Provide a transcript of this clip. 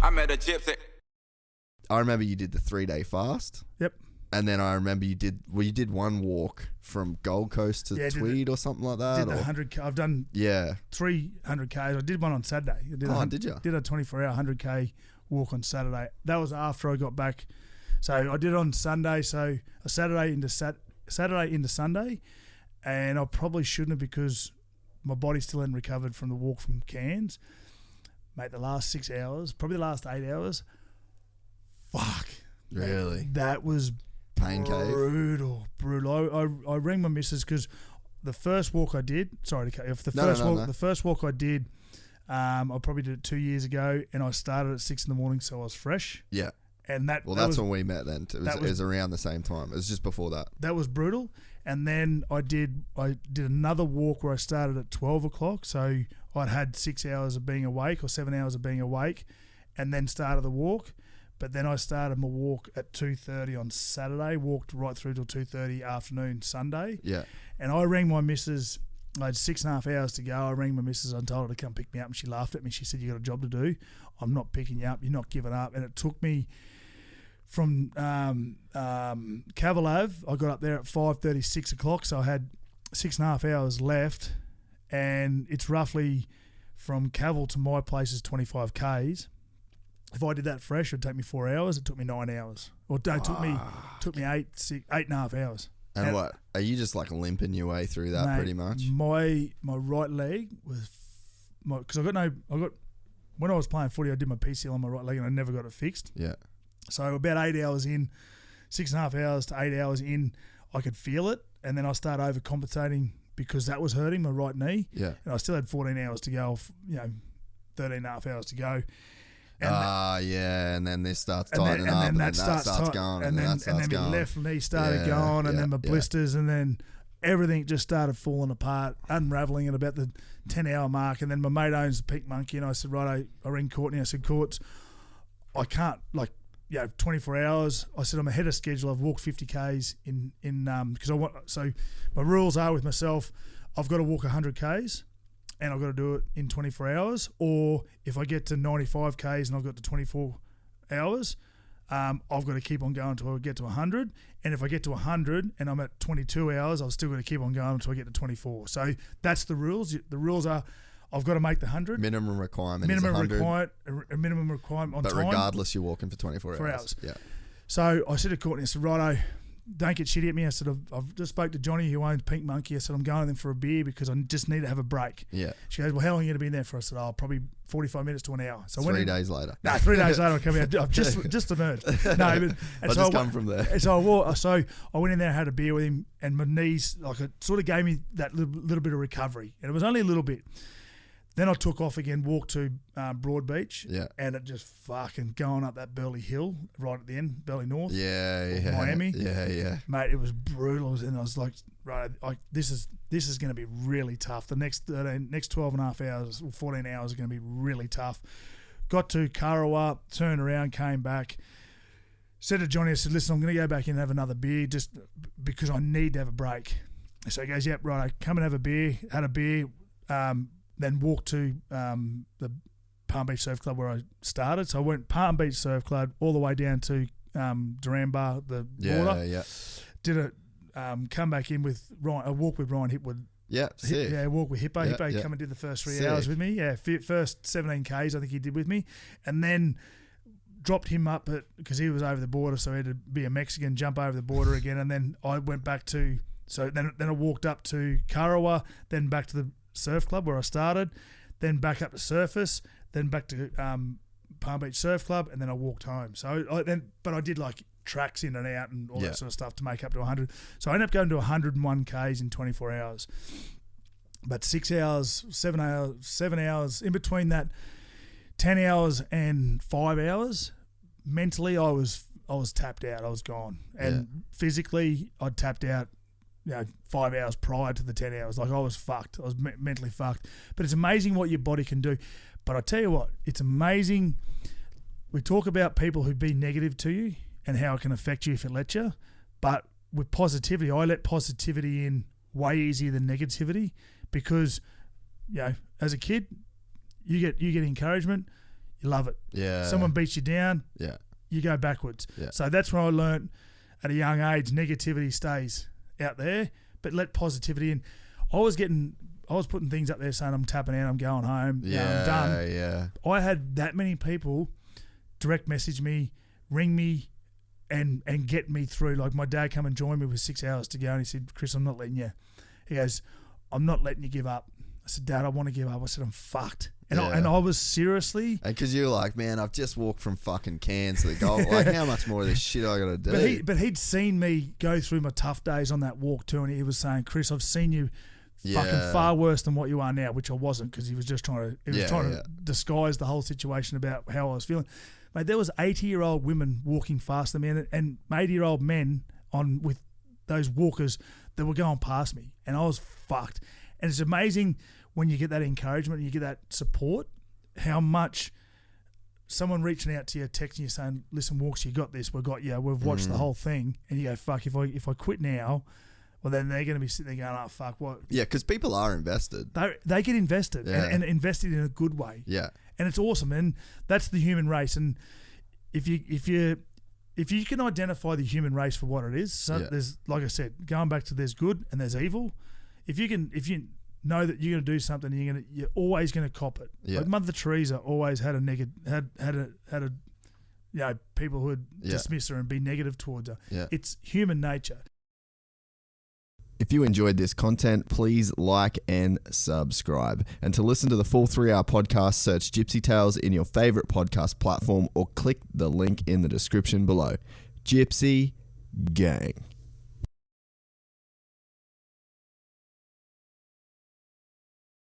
I met a gypsy. I remember you did the 3-day fast. Yep. And then I remember you did one walk from Gold Coast to Tweed or something like that. Did the 100K. I've done 300Ks. I did one on Saturday. Did you? Did a 24-hour 100K walk on Saturday. That was after I got back. So I did it on Sunday. So a Saturday into Sunday, and I probably shouldn't have because my body still hadn't recovered from the walk from Cairns. Mate, the last 6 hours, probably the last 8 hours. Fuck. Really? Mate, that was pain brutal. I rang my missus because the first walk I did. Sorry to cut you off. The first walk I did. I probably did it 2 years ago, and I started at 6 in the morning, so I was fresh. Yeah. And that's when we met then. It was around the same time. It was just before that. That was brutal. And then I did another walk where I started at 12 o'clock. So I'd had 6 hours of being awake or 7 hours of being awake and then started the walk. But then I started my walk at 2:30 on Saturday, walked right through till 2:30 afternoon Sunday. Yeah. And I rang my missus. I had 6.5 hours to go. I rang my missus and told her to come pick me up, and she laughed at me. She said, "You got a job to do. I'm not picking you up. You're not giving up." And it took me from Cavill Ave. I got up there at 5:30, 6 o'clock, so I had 6.5 hours left, and it's roughly from Cavill to my place is 25 Ks. If I did that fresh, it would take me 4 hours. It took me 9 hours. Or it took me 8.5 hours. And what? Are you just like limping your way through that, mate, pretty much? My right leg was because when I was playing footy, I did my PCL on my right leg and I never got it fixed. Yeah. So about 8 hours in, 6.5 hours to 8 hours in, I could feel it, and then I started overcompensating because that was hurting my right knee. Yeah. And I still had 14 hours to go, 13.5 hours to go. And then this starts tightening up, and then that starts going, and then my left knee started going, and then my blisters, and then everything just started falling apart, unraveling at about the 10-hour mark. And then my mate owns the Pink Monkey, and I said, right, I ring Courtney. I said, Courts, I can't 24 hours. I said I'm ahead of schedule. I've walked 50 Ks in because I want. So my rules are with myself, I've got to walk 100 Ks. And I've got to do it in 24 hours. Or if I get to 95 Ks and I've got to 24 hours, I've got to keep on going until I get to 100. And if I get to 100 and I'm at 22 hours, I've still got to keep on going until I get to 24. So that's the rules. The rules are I've got to make the 100. Minimum requirement is 100. A minimum requirement on but time. But regardless, you're walking for 24 hours. Yeah. So I said to Courtney, I said, righto, don't get shitty at me. I said, I've just spoke to Johnny who owns Pink Monkey. I said, I'm going to them for a beer because I just need to have a break. Yeah. She goes, well, how long are you going to be in there for? I said, probably 45 minutes to an hour. So 3 days later. No, 3 days later I come out. I've just emerged. No, but come from there. So I went in there and had a beer with him, and my knees, it sort of gave me that little bit of recovery. And it was only a little bit. Then I took off again, walked to Broadbeach, and it just fucking going up that Burleigh Hill right at the end, Burleigh North, Miami, mate, it was brutal. And I was like, right, this is going to be really tough. The next 12.5 hours or 14 hours are going to be really tough. Got to Karawa, turned around, came back, said to Johnny, I said, listen, I'm going to go back in and have another beer just because I need to have a break. So he goes, yep, right, come and have a beer. Had a beer. Then walked to the Palm Beach Surf Club where I started. So I went Palm Beach Surf Club all the way down to Duranbar, the border. Yeah. Did it. Come back in with Ryan. I walked with Ryan Hipwood. Yeah, sick. Walked with Hippo. Hippo come and did the first 3 hours with me. Yeah, first 17 Ks I think he did with me, and then dropped him up because he was over the border, so he had to be a Mexican, jump over the border again, and then I went back to. So then I walked up to Karawa, then back to the Surf Club where I started, then back up to Surface, then back to Palm Beach Surf Club, and then I walked home. So I did like tracks in and out and all that sort of stuff to make up to 100. So I ended up going to 101 Ks in 24 hours. But 6 hours, 7 hours, in between that 10 hours and 5 hours, mentally I was tapped out. I was gone. And physically I'd tapped out 5 hours prior to the 10 hours. Like I was fucked. I was mentally fucked. But it's amazing what your body can do. But I tell you what, it's amazing. We talk about people who be negative to you and how it can affect you if it lets you. But with positivity, I let positivity in way easier than negativity because, as a kid, you get encouragement. you love it. Yeah. Someone beats you down, Yeah. you go backwards. Yeah. So that's when I learnt at a young age, negativity stays out there, but let positivity in. I was putting things up there saying I'm tapping out, I'm going home, I'm done. Yeah. I had that many people direct message me, ring me, and get me through. Like my dad come and join me with 6 hours to go, and he said, Chris, I'm not letting you. He goes, I'm not letting you give up. I said, Dad, I want to give up. I said, I'm fucked. And, I was seriously... And because you're like, man, I've just walked from fucking Cairns to the Gold. Like, how much more of this shit I got to do? But he'd seen me go through my tough days on that walk too, and he was saying, Chris, I've seen you fucking far worse than what you are now, which I wasn't, because he was just trying to disguise the whole situation about how I was feeling. Mate, there was 80-year-old women walking faster than me, and 80-year-old men with those walkers that were going past me, and I was fucked. And it's amazing when you get that encouragement and you get that support, how much someone reaching out to you, texting you saying, listen, Walks, you got this, we've got you, we've watched the whole thing, and you go, fuck, if I quit now, well, then they're going to be sitting there going, oh, fuck, what? Yeah, because people are invested. They get invested, and invested in a good way. Yeah. And it's awesome, and that's the human race. And if you can identify the human race for what it is, so there's, like I said, going back to there's good and there's evil. If you know that you're going to do something, you're always going to cop it. Yeah. Like Mother Teresa always had people who would dismiss her and be negative towards her. Yeah. It's human nature. If you enjoyed this content, please like and subscribe. And to listen to the full 3-hour podcast, search Gypsy Tales in your favorite podcast platform or click the link in the description below. Gypsy Gang.